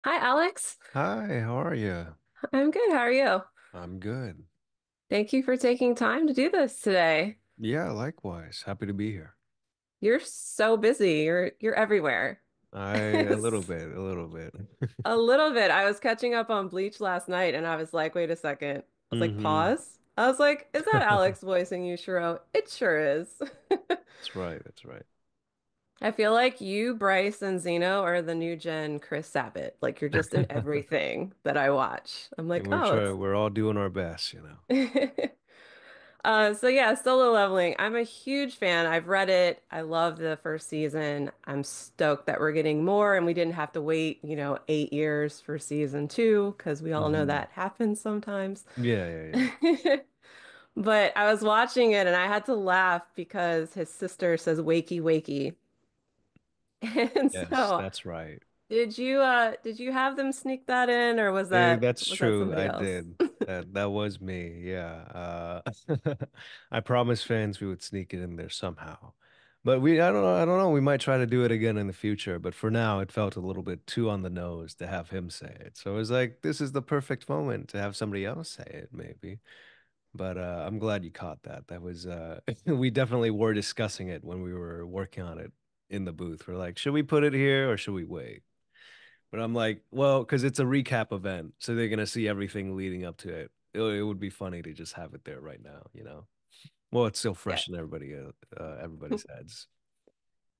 Hi, Alex. Hi, how are you? I'm good. How are you? I'm good. Thank you for taking time to do this today. Yeah, likewise. Happy to be here. You're so busy. You're everywhere. A little bit, a little bit. A little bit. I was catching up on Bleach last night and I was like, wait a second. I was like, hmm pause. I was like, is that Alex voicing you, Shiro? It sure is. That's right, that's right. I feel like you, Bryce, and Zeno are the new gen Chris Sabat. Like you're just in everything that I watch. I'm like, And oh, it's we're all doing our best. So yeah, Solo Leveling. I'm a huge fan. I've read it. I love the first season. I'm stoked that we're getting more and we didn't have to wait, 8 years for season two because we all know hmm that happens sometimes. Yeah, yeah, yeah. But I was watching it and I had to laugh because his sister says wakey wakey. And Yes, so that's right. did you have them sneak that in or was that That's was that true. somebody I else? did. That was me. Yeah. I promised fans we would sneak it in there somehow. But I don't know. We might try to do it again in the future, but for now it felt a little bit too on the nose to have him say it. So it was like this is the perfect moment to have somebody else say it, maybe. But I'm glad you caught that. That was we definitely were discussing it when we were working on it in the booth. We're like, should we put it here or should we wait? But I'm like, well, because it's a recap event, so they're gonna see everything leading up to it. It would be funny to just have it there right now. Well, it's still Yeah. fresh in everybody's heads.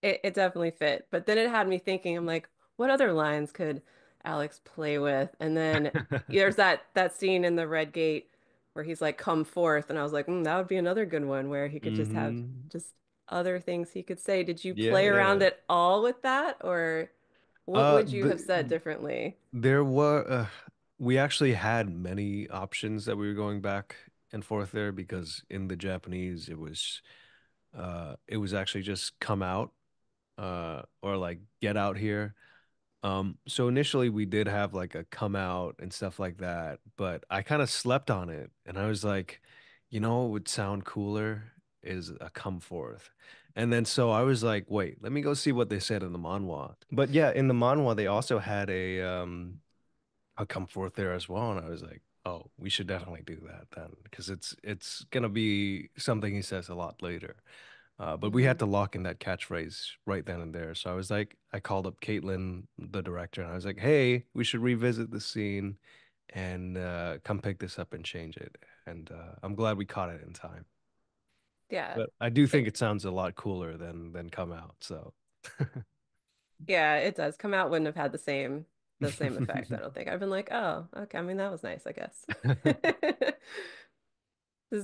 It definitely fit. But then it had me thinking, I'm like, what other lines could Alex play with? And then there's that scene in the Red Gate where he's like, come forth. And I was like, that would be another good one where he could just have hmm just other things he could say. Did you Yeah, play around yeah. at all with that? Or what would you have said differently? There were we actually had many options that we were going back and forth there because in the Japanese it was actually just come out or like get out here. So initially we did have like a come out and stuff like that, but I kind of slept on it and I was like, what would sound cooler is a come forth. And then so I was like, wait, let me go see what they said in the manhwa. But yeah, in the manhwa they also had a come forth there as well, and I was like, oh, we should definitely do that then because it's gonna be something he says a lot later. But we had Mhm. to lock in that catchphrase right then and there. So I was like, I called up Caitlin, the director, and I was like, hey, we should revisit the scene and come pick this up and change it. And I'm glad we caught it in time. Yeah. But I do think It, it sounds a lot cooler than come out. So yeah, it does. Come out wouldn't have had the same effect, I don't think. I've been like, oh, okay. I mean, that was nice, I guess.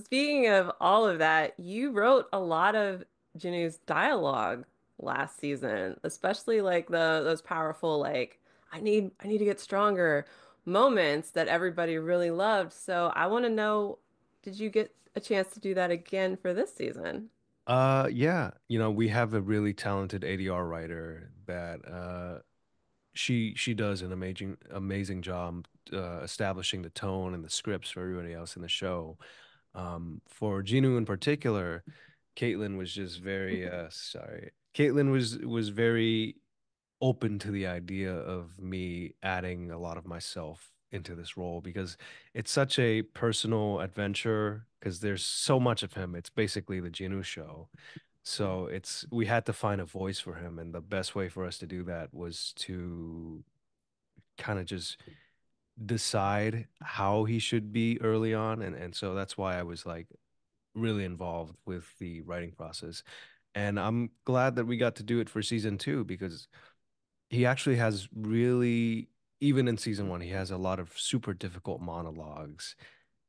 Speaking of all of that, you wrote a lot of Jinwoo's dialogue last season, especially like those powerful like I need to get stronger moments that everybody really loved. So I want to know, did you get a chance to do that again for this season? yeah, we have a really talented ADR writer that she does an amazing job establishing the tone and the scripts for everybody else in the show. For Ginu in particular, Caitlin was just very sorry. Caitlin was very open to the idea of me adding a lot of myself into this role because it's such a personal adventure because there's so much of him. It's basically the Ginu show. So it's we had to find a voice for him, and the best way for us to do that was to kind of just decide how he should be early on, and so that's why I was like really involved with the writing process. And I'm glad that we got to do it for season two because he actually has really, even in season one, he has a lot of super difficult monologues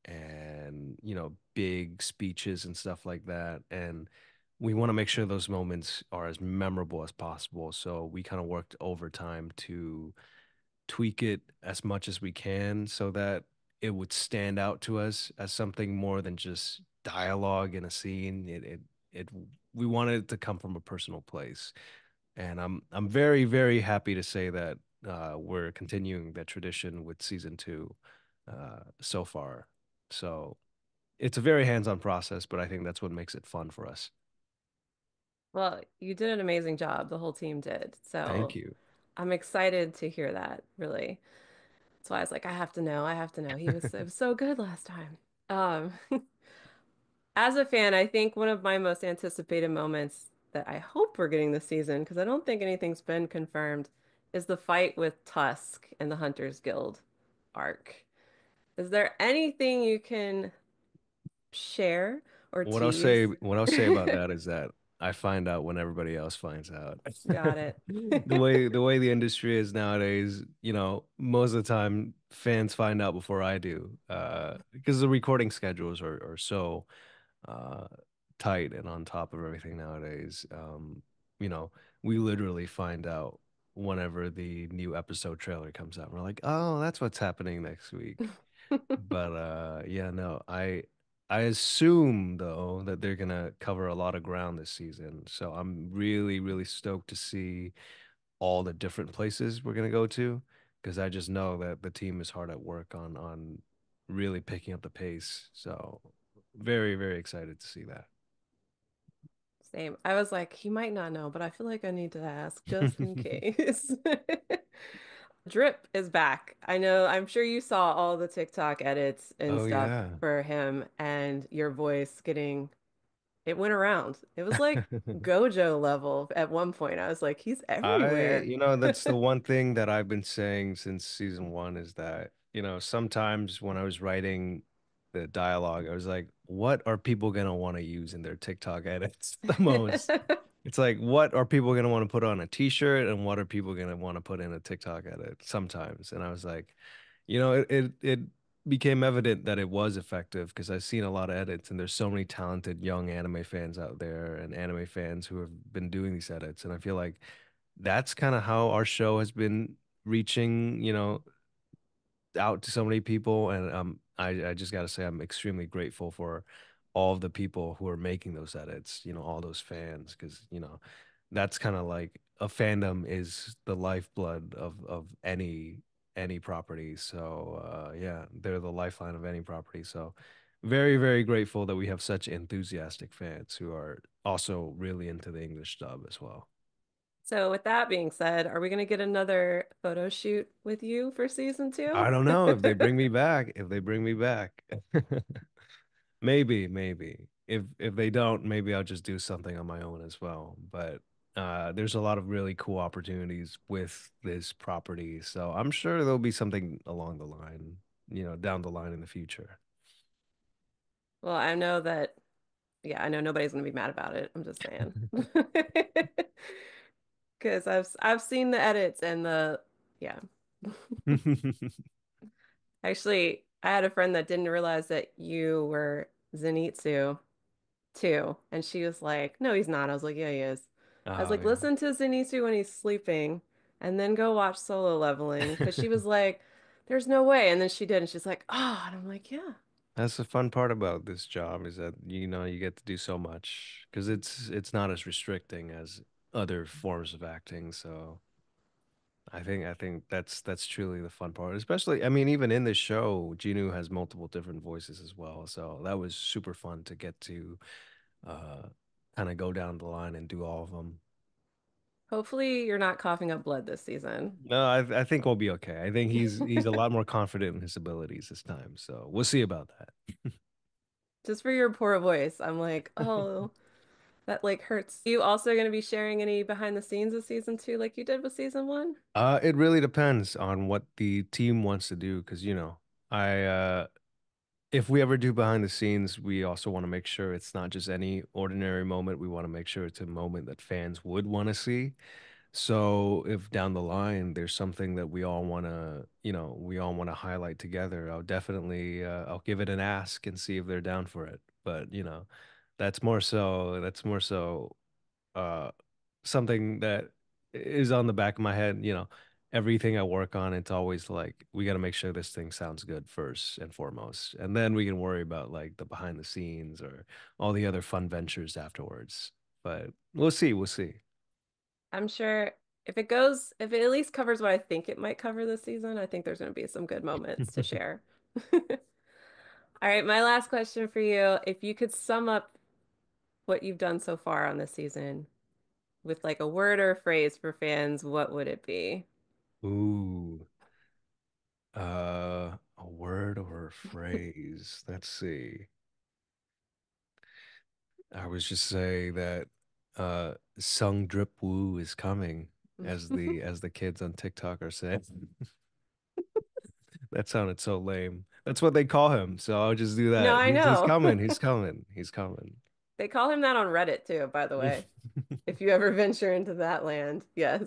and, big speeches and stuff like that. And we want to make sure those moments are as memorable as possible. So we kind of worked overtime to tweak it as much as we can so that it would stand out to us as something more than just dialogue in a scene. It we wanted it to come from a personal place. And I'm very, very happy to say that we're continuing that tradition with season two so far. So it's a very hands-on process, but I think that's what makes it fun for us. Well, you did an amazing job. The whole team did. Thank So you. I'm excited to hear that, really. That's why I was like, I have to know. I have to know. It was so good last time. Um, as a fan, I think one of my most anticipated moments that I hope we're getting this season, because I don't think anything's been confirmed, is the fight with Tusk and the Hunters Guild arc. Is there anything you can share or tease? What I'll say about that is that I find out when everybody else finds out. Got it. The way the industry is nowadays, you know, most of the time fans find out before I do. Because the recording schedules are so uh tight and on top of everything nowadays. You know, we literally find out whenever the new episode trailer comes out. We're like, oh, that's what's happening next week. But yeah, no, I assume though that they're gonna cover a lot of ground this season. So I'm really, really stoked to see all the different places we're gonna go to because I just know that the team is hard at work on really picking up the pace. So very, very excited to see Same. I was like, he might not know, but I feel like I need to ask just in that. case. Drip is back. I know, I'm sure you saw all the TikTok edits and Oh stuff yeah. for him and your voice getting, it went around. It was like Gojo level at one point. I was like, he's everywhere. You know, that's the one thing that I've been saying since season one is that, you know, sometimes when I was writing the dialogue, I was like, what are people gonna want to use in their TikTok edits the most? It's like, what are people gonna want to put on a t-shirt and what are people gonna want to put in a TikTok edit sometimes? And I was like, you know, it became evident that it was effective because I've seen a lot of edits and there's so many talented young anime fans out there and anime fans who have been doing these edits. And I feel like that's kind of how our show has been reaching, you know, out to so many people. And I just got to say, I'm extremely grateful for all of the people who are making those edits, you know, all those fans, because, you know, that's kind of like a fandom is the lifeblood of any property. So yeah, they're the lifeline of any property. So very, very grateful that we have such enthusiastic fans who are also really into the English dub as well. So, with that being said, are we going to get another photo shoot with you for season two? I don't know if they bring me back. If they bring me back, maybe, maybe. If they don't, maybe I'll just do something on my own as well. But there's a lot of really cool opportunities with this property, so I'm sure there'll be something along the line, you know, down the line in the future. Well, I know that, yeah, I know nobody's going to be mad about it. I'm just saying. Because I've seen the edits and the yeah. Actually, I had a friend that didn't realize that you were Zenitsu too, and she was like, "No, he's not." I was like, "Yeah, he is." I was Oh like, "Listen to Zenitsu when he's sleeping, and then go watch Solo Leveling," because she was like, "There's no way," and then she did, and she's like, "Oh," and I'm like, "Yeah." That's the fun part about this job is that you know you get to do so much because it's not as restricting as other forms of acting. So I think that's truly the fun part. Especially, I mean, even in this show, Jinu has multiple different voices as well. So that was super fun to get to uh kind of go down the line and do all of them. Hopefully, you're not coughing up blood this season. No, I think we'll be okay. I think he's a lot more confident in his abilities this time. So we'll see about Just for your poor voice, I'm like, that. oh, that like hurts. You also going to be sharing any behind the scenes of season two like you did with season one? It really depends on what the team wants to do because you know, I if we ever do behind the scenes, we also want to make sure it's not just any ordinary moment. We want to make sure it's a moment that fans would want to see. So if down the line there's something that we all want to, you know, we all want to highlight together, I'll definitely I'll give it an ask and see if they're down for it. But, you know, that's more so uh something that is on the back of my head, you know, everything I work on, it's always like we got to make sure this thing sounds good first and foremost. And then we can worry about like the behind the scenes or all the other fun ventures afterwards. But we'll see, we'll see. I'm sure if it goes, if it at least covers what I think it might cover this season, I think there's going to be some good moments to share. All right, my last question for you. If you could sum up what you've done so far on this season, with like a word or a phrase for fans, what would it be? Ooh. A word or a phrase. Let's see. I was just say that Sung Woo is coming, as the kids on TikTok are saying. That sounded so lame. That's what they call him, so I'll just do No, that. I He's know. coming. He's coming. He's coming. They call him that on Reddit too, by the way. If you ever venture into that land, yes.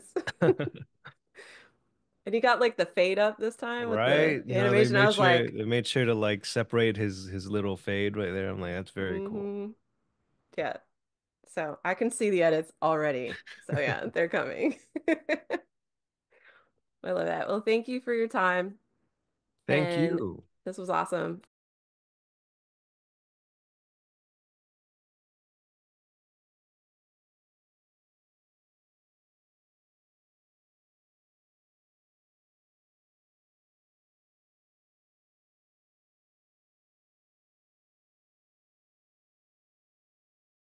And he got like the fade up this time with the Right? You know, animation. I was like, they made sure to like separate his little fade right there. I'm like, that's very cool. mm-hmm. Yeah. So I can see the edits already. So yeah, they're coming. I love that. Well, thank you for your time. Thank And you. this was awesome.